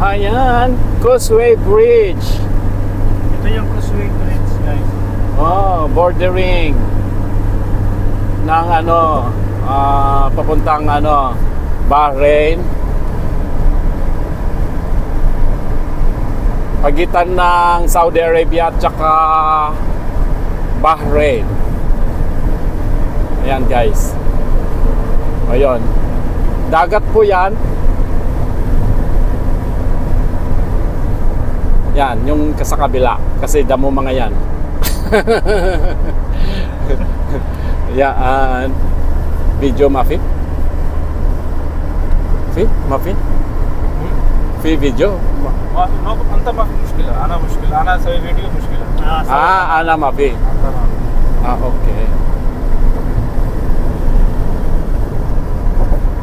Ayan, Causeway Bridge. Ito yung Causeway Bridge, guys. Oh, bordering ng ano, papuntang ano, Bahrain. Pagitan ng Saudi Arabia at saka Bahrain. Ayan guys. Ayun. Dagat po yan. Yan, yung sa kabila. Kasi damo mga yan. Yan. Video mafi? Mafi? في فيديو انت ما في مشكله انا مشكله انا اسوي فيديو مشكله انا ما في اوكي.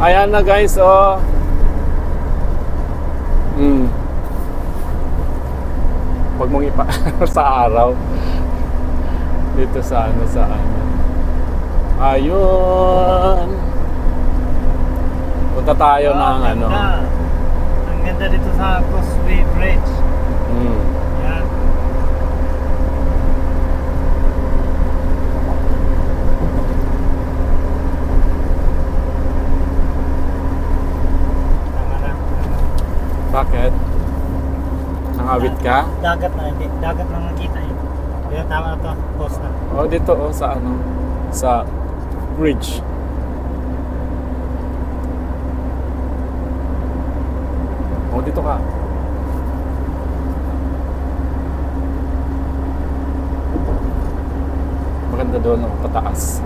Ayan na guys, oh. Huwag mong ipa sa araw. Dito sa ano, sa ano. Ayun. Punta tayo ng ano. Ang ganda dito sa Causeway Bridge. Yan. Tama na. Bakit? Nangawit ka? Dagat na, hindi. Dagat na nakita eh. Kaya tama na to, post na. Oh, dito oh, sa ano, sa bridge. Oh, dito ka. Maganda doon, oh, pataas.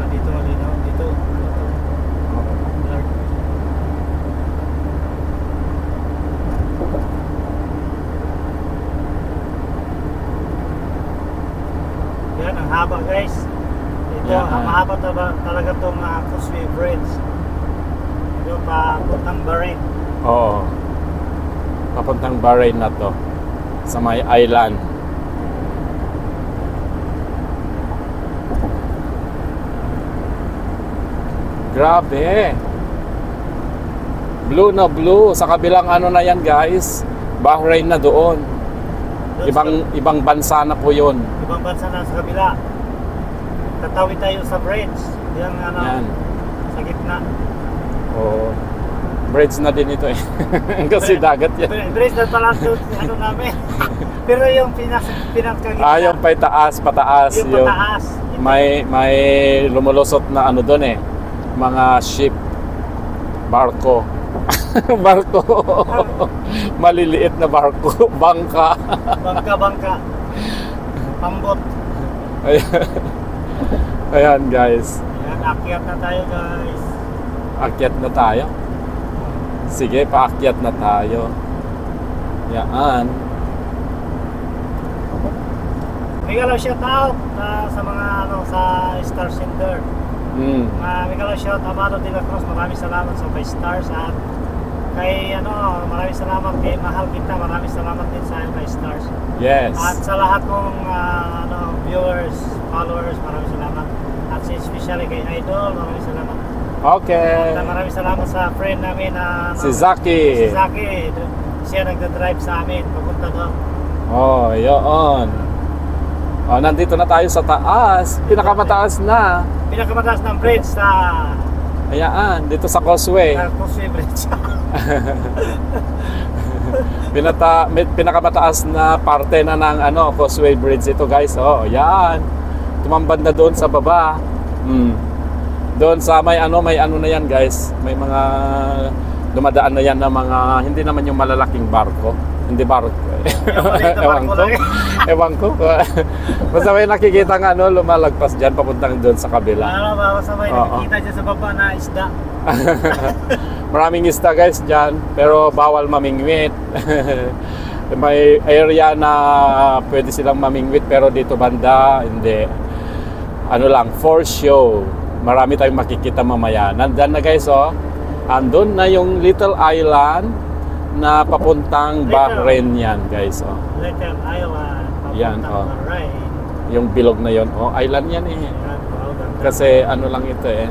Dito malinaw, dito. Yan, ang haba guys. Ito, ang mahaba talaga itong Causeway Bridge. Ito, papuntang Bahrain. Oo. Papuntang Bahrain na to. Sa may island. Grabe. Blue na blue. Sa kabilang ano na yan guys. Bahrain na doon. Ibang bansa na po yun. Ibang bansa na sa kabila. Tatawid tayo sa bridge. Yung ano, yan. sa gitna. Oo. Bridge na din ito eh. Kasi dagat yan. Bridge na pala ito, ano namin. Pero yung pinakagitna. Yung pataas. Yung pataas. May lumulusot na ano doon eh. Mga ship. Barko. Barko. Maliliit na barko. Bangka. Bangka. Pambot. Ayan guys. Ayan, akyat na tayo guys. Akyat na tayo. Sige, paakyat na tayo. Yan. Megalo shout out sa mga ano sa Star Center. Megalo shout Amado de la Cruz, maraming salamat sa 5 stars at kay ano, maraming salamat kay Mahal Kita, maraming salamat din sa 5 stars. Yes. At sa lahat ng ano, viewers, followers, maraming salamat. At especially kay Idol, maraming salamat. Okay. At maraming salamat sa friend namin na si Zaki. Si Zaki. Siya nagda-drive sa amin papunta doon. Oh, yun. Oh, nandito na tayo sa taas. Pinakamataas na. Pinakamataas ng bridge sa Ayan, dito sa Causeway. Causeway Bridge. Pinakamataas na parte na ng ano, Causeway Bridge ito guys. Oh, yan. Tumambad na doon sa baba. Doon sa may ano na yan guys. May mga dumadaan na yan na mga hindi naman yung malalaking barko. Hindi barko. Ewan ko. Basta may nakikita nga ano, lumalagpas dyan papuntang doon sa kabila. Basta may nakikita dyan sa baba na isda. Maraming isda guys dyan, pero bawal mamingwit. May area na pwede silang mamingwit, pero dito banda hindi. Ano lang, for show. Marami tayong makikita mamaya. Nandyan na guys, oh. Andun na yung little island na papuntang Bahrain yan guys, oh. Little island papuntang yan, oh. Bahrain. Yung bilog na yon, oh, island yan eh. Kasi ano lang ito eh.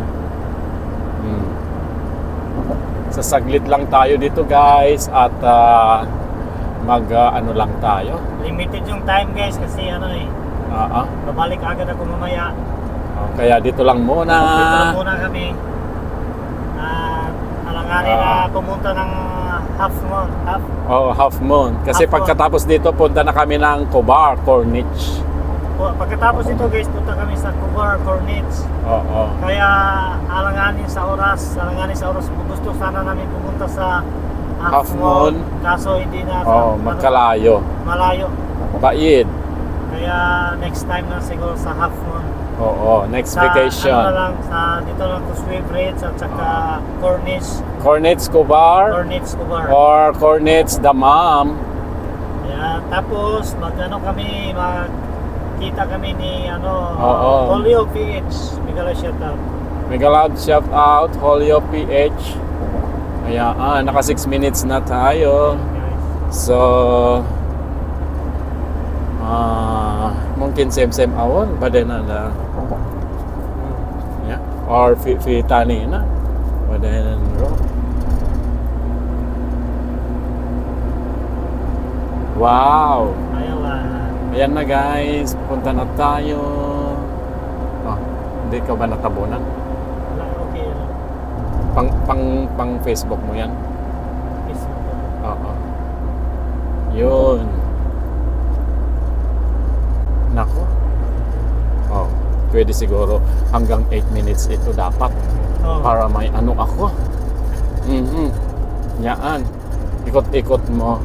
Sasaglit lang tayo dito guys at ano lang tayo. Limited yung time guys kasi babalik agad ako mamaya. Kaya dito lang muna. Dito lang muna kami. Alanganin na pumunta ng half moon. Kasi Half moon. pagkatapos dito punta na kami ng Cobar, Corniche. Pagkatapos ito guys, punta kami sa Cobar, Corniche. Oo. Kaya alanganin sa oras. Gusto sana namin pumunta sa half moon. Kaso hindi na. Magkalayo. Malayo. Bait. Kaya next time na siguro sa half moon. Oo, next vacation. Dito lang to Swift Ridge at saka Corniche. Corniche, Cobar. Or Corniche, Damam. Ayan, tapos magkita kami ni Holyoke PH. Mega shout out, Holyoke PH. Ayan, naka 6 minutes na tayo. So, mungkin same awal badan ada. Ya, or tani na badan ro. Wow. Ayan na guys, punta na tayo. Hindi ka ba natabunan? Okay. Pang Facebook mo yan? Facebook. Oo. Yun. Nako. Pwede siguro hanggang 8 minutes ito dapat. Para may ako. Yaan. Ikot-ikot mo.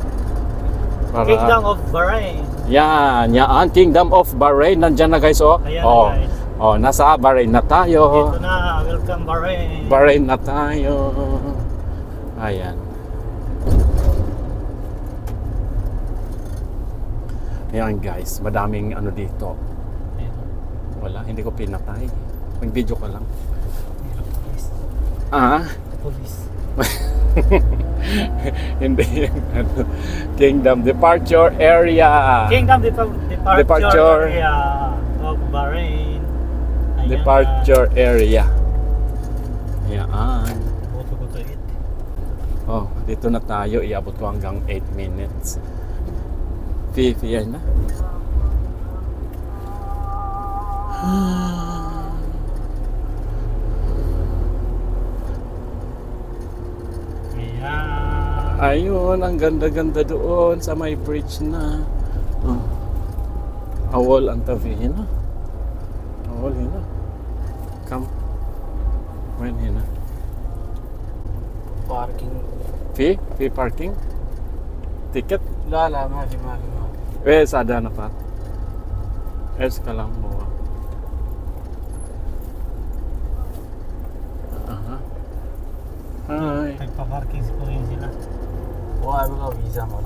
Para... Kingdom of Bahrain. Yaan. Kingdom of Bahrain. Nandyan na guys, Ayan, guys. Nasa Bahrain na tayo. Ito na. Welcome Bahrain. Bahrain na tayo. Ayan. Ayan guys, madaming dito. Wala, hindi ko pinatay. Mag-video ka lang. Police. Hindi yan. Kingdom Departure Area. Kingdom Departure Area of Bahrain. Ayan, Departure Area. Ayan. Dito na tayo. Iabot ko hanggang 8 minutes. Yan na. Ayun, ang ganda-ganda doon sa may bridge na. Awol ang tabi na. Awol na. Come. When na. Parking. Fee parking? Ticket? La, mafi. Sada na pa. Ka lang mo. Hi. Nagpa-parking ko rin sila. Ano ka visa mo?